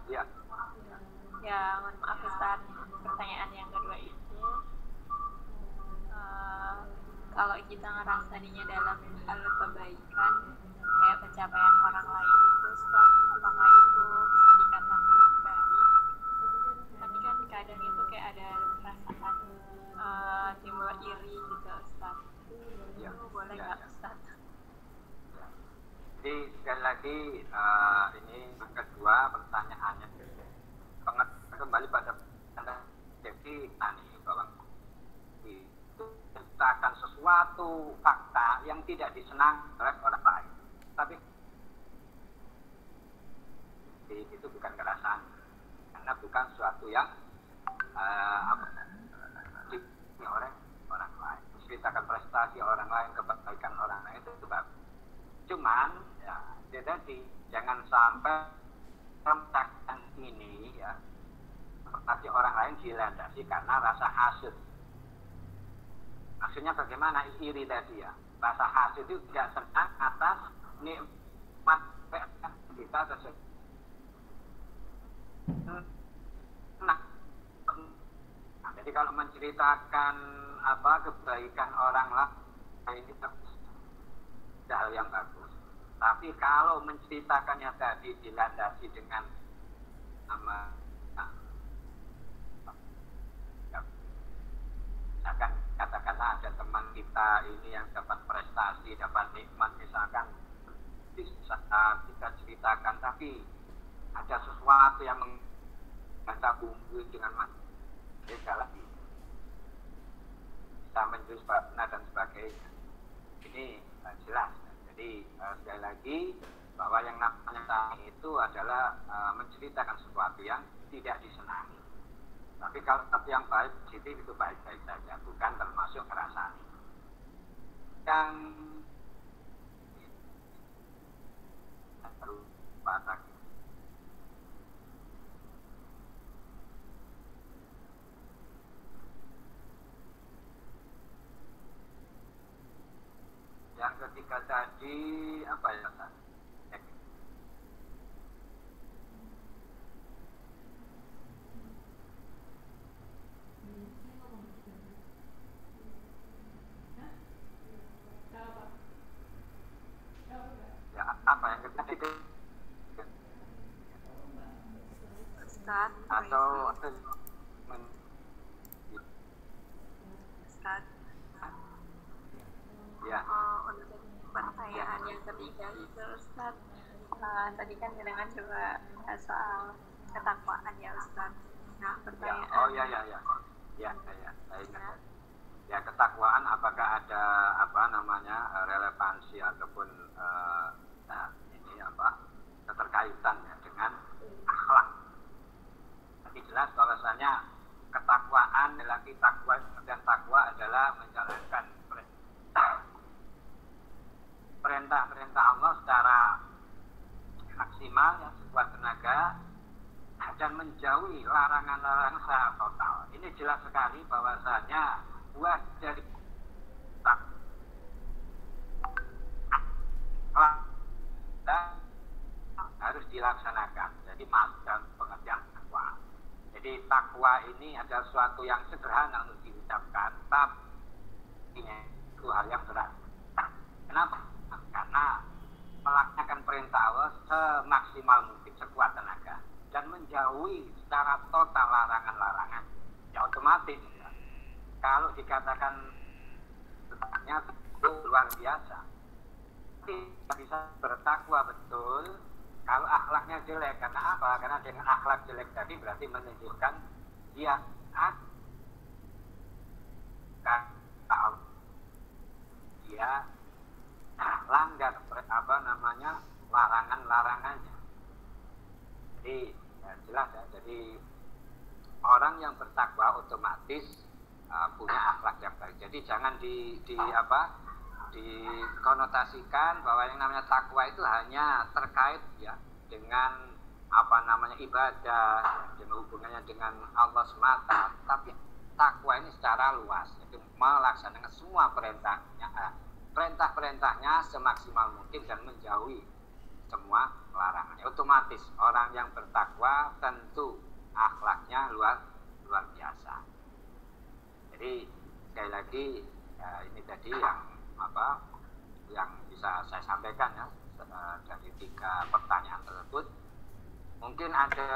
ya mohon maaf Ustaz, pertanyaan yang kedua itu kalau kita ngerasa dirinya dalam hal kebaikan kayak pencapaian orang lain itu Ustaz, apakah itu bisa dikatakan baik? Tapi kan kadang itu kayak ada perasaan timbul iri gitu Ustaz. Itu boleh nggak Ustaz? Jadi sekali lagi ini yang kedua pertanyaannya kembali pada jadi bahwa itu menciptakan sesuatu fakta yang tidak disenang oleh orang lain, tapi itu bukan kerasan, karena bukan sesuatu yang oleh orang lain. Menceritakan prestasi orang lain, kebaikan orang lain itu bagus. Cuman ya jadi jangan sampai percakapan ini ya prestasi orang lain dilandasi karena rasa hasud. Maksudnya bagaimana? Iri tadi ya. Rasa hasud itu tidak senang atas nikmat kita tersebut. Nah, jadi kalau menceritakan kebaikan orang lain itu hal yang bagus. Tapi kalau menceritakannya tadi dilandasi dengan misalkan katakanlah ada teman kita ini yang dapat prestasi, dapat nikmat, misalkan bisa kita ceritakan, tapi ada sesuatu yang kita bumbu dengan lagi bisa menjurus benar dan sebagainya. Ini jelas. Jadi sekali lagi bahwa yang namanya tani itu adalah menceritakan sesuatu yang tidak disenangi. Tapi kalau yang baik, positif itu baik-baik saja, bukan termasuk perasaan. Yang yang ketiga tadi apa ya? Ya apa yang ketiga? tadi kan dengan juga bahas soal ketakwaan ya Ustaz. Nah, pertanyaan. Ya, saya ingat. Ya, ketakwaan apakah ada relevansi ataupun keterkaitan ya dengan akhlak. Tapi jelas bahwasanya ketakwaan lelaki takwa dan takwa adalah menjalankan perintah Allah secara maksimal ya, sekuat tenaga dan menjauhi larangan-larangan secara total. Ini jelas sekali bahwasanya buah dari harus dilaksanakan. Jadi dalam pengertian takwa. Jadi takwa ini adalah suatu yang sederhana untuk diucapkan, tapi itu hal yang berat. Kenapa? Karena melaksanakan perintah Allah semaksimal mungkin, sekuat tenaga, dan menjauhi secara total larangan-larangan. Ya otomatis ya. Kalau dikatakan sebenarnya itu luar biasa. Tidak bisa bertakwa betul kalau akhlaknya jelek. Karena apa? Karena dengan akhlak jelek tadi berarti menunjukkan dia langgar larangan-larangannya. Jadi ya jelas ya. Jadi orang yang bertakwa otomatis punya akhlak yang baik. Jadi jangan dikonotasikan bahwa yang namanya takwa itu hanya terkait ya dengan ibadah, dengan hubungannya dengan Allah semata. Tapi takwa ini secara luas, jadi melaksanakan semua perintahnya semaksimal mungkin dan menjauhi semua larangannya. Otomatis orang yang bertakwa tentu akhlaknya luar biasa. Jadi sekali lagi ini tadi yang bisa saya sampaikan ya dari 3 pertanyaan tersebut. Mungkin ada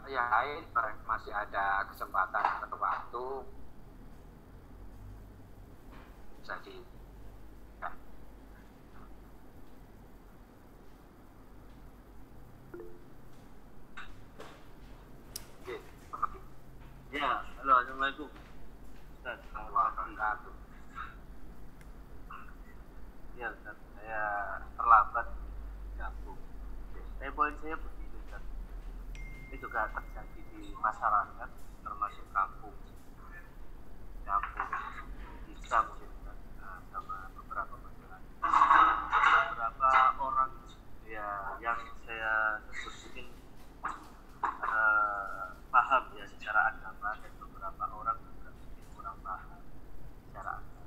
yang lain, masih ada kesempatan atau waktu bisa di Ya, halo, assalamualaikum. Ustaz, wabarakatuh. Ya, Ustaz, saya terlambat gabung. Poin saya begini, Ustaz. Ini juga terjadi di masyarakat, termasuk kampung bisa mungkin Ustaz, sama beberapa masyarakat. Beberapa orang ya yang saya sebut mungkin paham ya secara agama, dan beberapa orang juga mungkin kurang paham secara agama.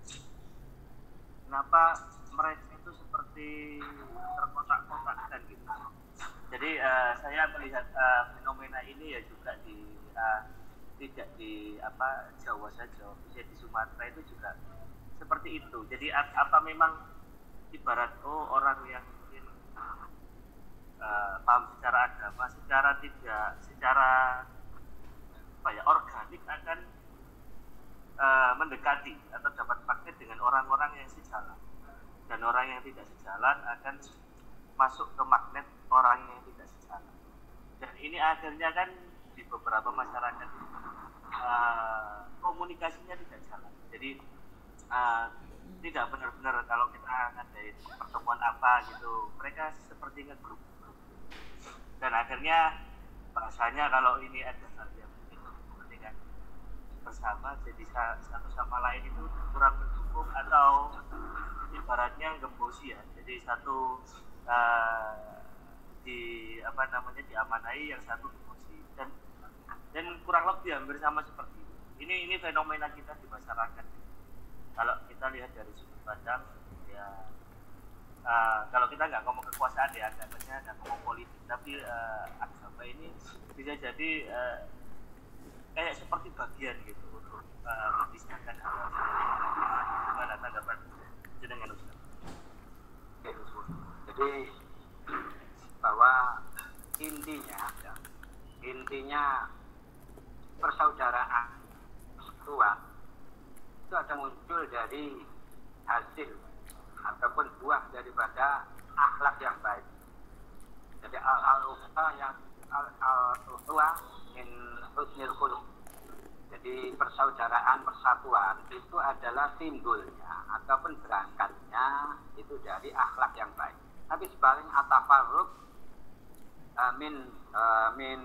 Kenapa mereka itu seperti terkotak-kotakkan gitu? Jadi saya melihat fenomena ini ya juga tidak di Jawa saja, bisa di Sumatera itu juga seperti itu. Jadi apa memang ibarat orang yang mungkin paham secara agama, secara organik akan mendekati atau dapat praktek dengan orang-orang yang sejalan, dan orang yang tidak sejalan akan masuk ke magnet orang yang tidak sejalan. Dan ini akhirnya kan di beberapa masyarakat komunikasinya tidak jalan. Jadi tidak benar-benar kalau kita ngadain pertemuan apa gitu, mereka seperti ngegrup. Dan akhirnya bahasanya kalau ini ada hal yang mungkin kepentingan bersama, jadi satu sama lain itu kurang mendukung atau ibaratnya gembosi ya. Jadi satu diamanai, yang satu gembosi, dan kurang lebih hampir sama seperti itu. Ini fenomena kita di masyarakat. Kalau kita lihat dari sudut pandang ya, kalau kita nggak ngomong kekuasaan ya, agamanya nggak ngomong politik, tapi agama ini bisa jadi kayak seperti bagian gitu untuk memisahkan hal-hal seperti ini. Gimana tanggapan dengan Ustaz? Jadi bahwa intinya persaudaraan persekutuan itu ada muncul dari hasil ataupun buah daripada akhlak yang baik. Jadi jadi al-ukhuwah yang al-ukhuwah min husnil khuluq. Jadi persaudaraan, persatuan itu adalah timbulnya ataupun berangkatnya itu dari akhlak yang baik. Tapi sebaliknya atafarruq min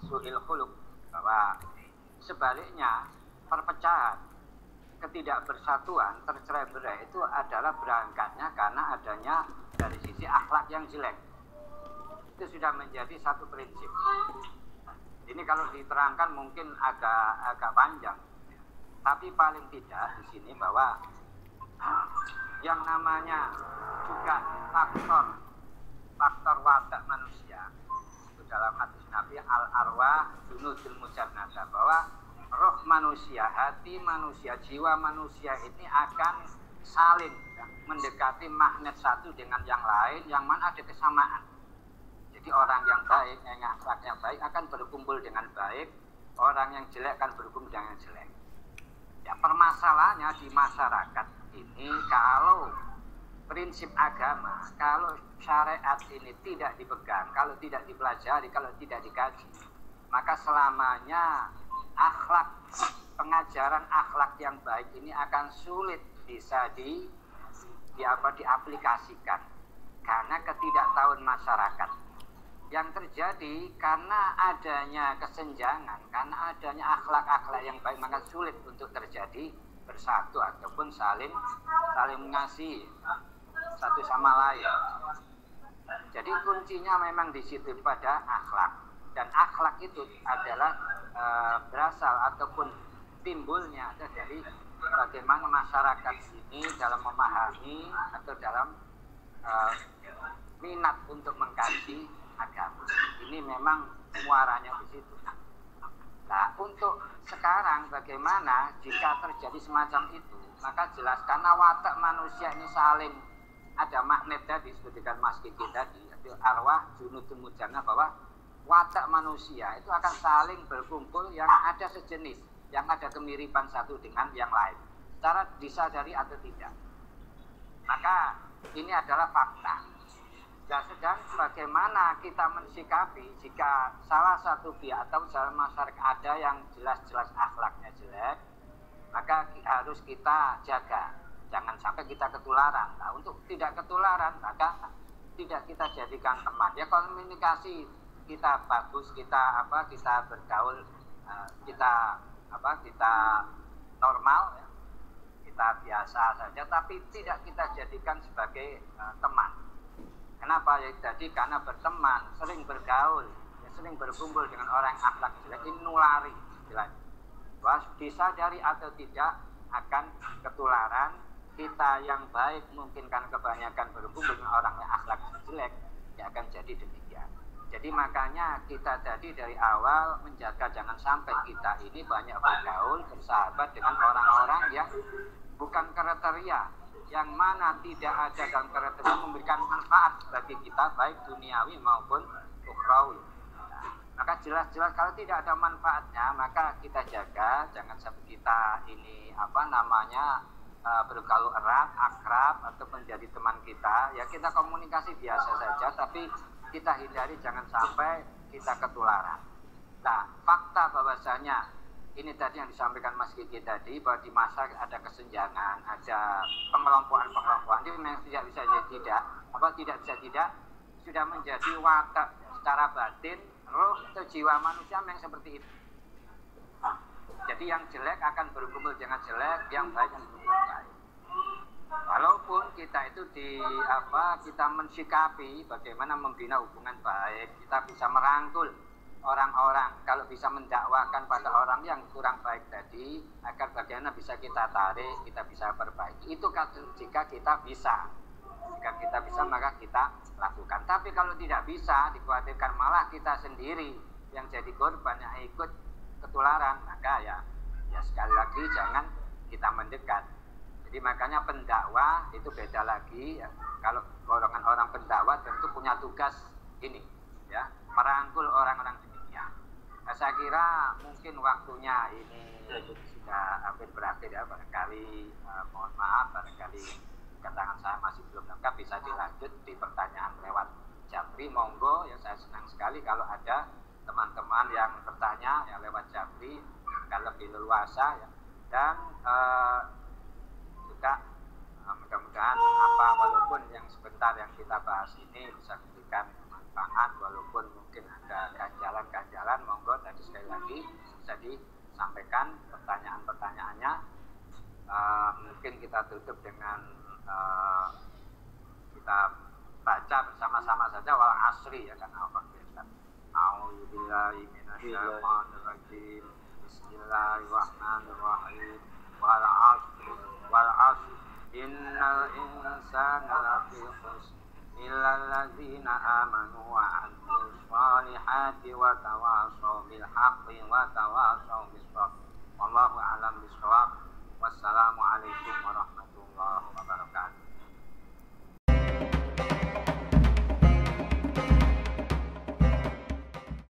su'il khuluq, bahwa sebaliknya perpecahan, ketidakbersatuan, tercerai-berai itu adalah berangkatnya karena adanya dari sisi akhlak yang jelek. Itu sudah menjadi satu prinsip. Ini kalau diterangkan mungkin agak panjang, tapi paling tidak di sini bahwa yang namanya juga faktor watak manusia itu dalam hadis Nabi al-arwah junudul mujannada, bahwa roh manusia, hati manusia, jiwa manusia ini akan saling mendekati magnet satu dengan yang lain, yang mana ada kesamaan. Jadi orang yang baik, yang akhlak yang baik akan berkumpul dengan baik, orang yang jelek akan berkumpul dengan yang jelek. Ya, permasalahannya di masyarakat ini, kalau prinsip agama, kalau syariat ini tidak dipegang, kalau tidak dipelajari, kalau tidak dikaji, maka selamanya akhlak, pengajaran akhlak yang baik ini akan sulit bisa diaplikasikan karena ketidaktahuan masyarakat. Yang terjadi karena adanya kesenjangan, karena adanya akhlak-akhlak yang baik, maka sulit untuk terjadi bersatu ataupun saling mengasihi satu sama lain. Jadi kuncinya memang di situ pada akhlak, dan akhlak itu adalah berasal ataupun timbulnya dari bagaimana masyarakat ini dalam memahami atau dalam minat untuk mengkaji agama. Ini memang muaranya di situ. Nah, untuk sekarang bagaimana jika terjadi semacam itu, maka jelas karena watak manusia ini saling ada magnet tadi disebutkan Mas Kiki tadi, itu arwah junudul mujannah, bahwa watak manusia itu akan saling berkumpul yang ada sejenis, yang ada kemiripan satu dengan yang lain, secara disadari atau tidak. Maka ini adalah fakta. Dan sedang bagaimana kita mensikapi jika salah satu pihak atau dalam masyarakat ada yang jelas-jelas akhlaknya jelek, maka harus kita jaga, jangan sampai kita ketularan. Nah, untuk tidak ketularan, maka tidak kita jadikan teman. Ya, komunikasi kita bagus, kita bergaul, kita normal, ya, kita biasa saja, tapi tidak kita jadikan sebagai teman. Kenapa? Ya tadi karena berteman, sering bergaul, ya, sering berkumpul dengan orang yang akhlak jelek, ini nulari, bahwa disadari atau tidak akan ketularan. Kita yang baik mungkin kan kebanyakan berkumpul dengan orang yang akhlak jelek, ya akan jadi demikian. Jadi makanya kita tadi dari awal menjaga jangan sampai kita ini banyak bergaul, bersahabat dengan orang-orang yang bukan kriteria, yang mana tidak ada dalam kriteria memberikan manfaat bagi kita baik duniawi maupun ukhrawi. Nah, maka jelas-jelas kalau tidak ada manfaatnya, maka kita jaga jangan sampai kita ini bergaul erat, akrab atau menjadi teman kita. Ya kita komunikasi biasa saja, tapi kita hindari jangan sampai kita ketularan. Nah, fakta bahwasanya ini tadi yang disampaikan Mas Kiki tadi, bahwa di masa ada kesenjangan, ada pengelompokan, ini memang tidak bisa tidak sudah menjadi watak secara batin, roh atau jiwa manusia memang seperti itu. Jadi yang jelek akan berkumpul dengan jelek, yang baik akan berkumpul dengan baik. Walaupun kita itu kita mensikapi bagaimana membina hubungan baik, kita bisa merangkul orang-orang, kalau bisa mendakwakan pada orang yang kurang baik tadi, agar bagaimana bisa kita tarik, kita bisa perbaiki. Itu jika kita bisa. Jika kita bisa, maka kita lakukan. Tapi kalau tidak bisa, dikhawatirkan malah kita sendiri yang jadi korban, yang ikut ketularan, maka ya sekali lagi jangan kita mendekat. Jadi makanya pendakwah itu beda lagi. Ya. Kalau golongan orang pendakwah tentu punya tugas ini, ya, merangkul orang-orang demikian. Nah, saya kira mungkin waktunya ini sudah hampir berakhir ya. Barangkali mohon maaf, barangkali keterangan saya masih belum lengkap, bisa dilanjut di pertanyaan lewat Japri, monggo ya, saya senang sekali kalau ada teman-teman yang bertanya ya lewat Japri akan lebih leluasa ya. Dan juga mudah-mudahan walaupun yang sebentar yang kita bahas ini bisa memberikan manfaat, walaupun mungkin ada ganjalan-ganjalan, monggo tadi sekali lagi bisa disampaikan pertanyaan-pertanyaannya. Mungkin kita tutup dengan kita baca bersama-sama saja wal asri ya, karena Al-Fatihah. A'udzubillahi minasyaitonir rajim. Bismillahirrahmanirrahim. Wal asri innal insana lafi khusr illal ladzina amanu wa 'amilus solihati wa tawashaw bil haqqi wa tawashaw bis sabr.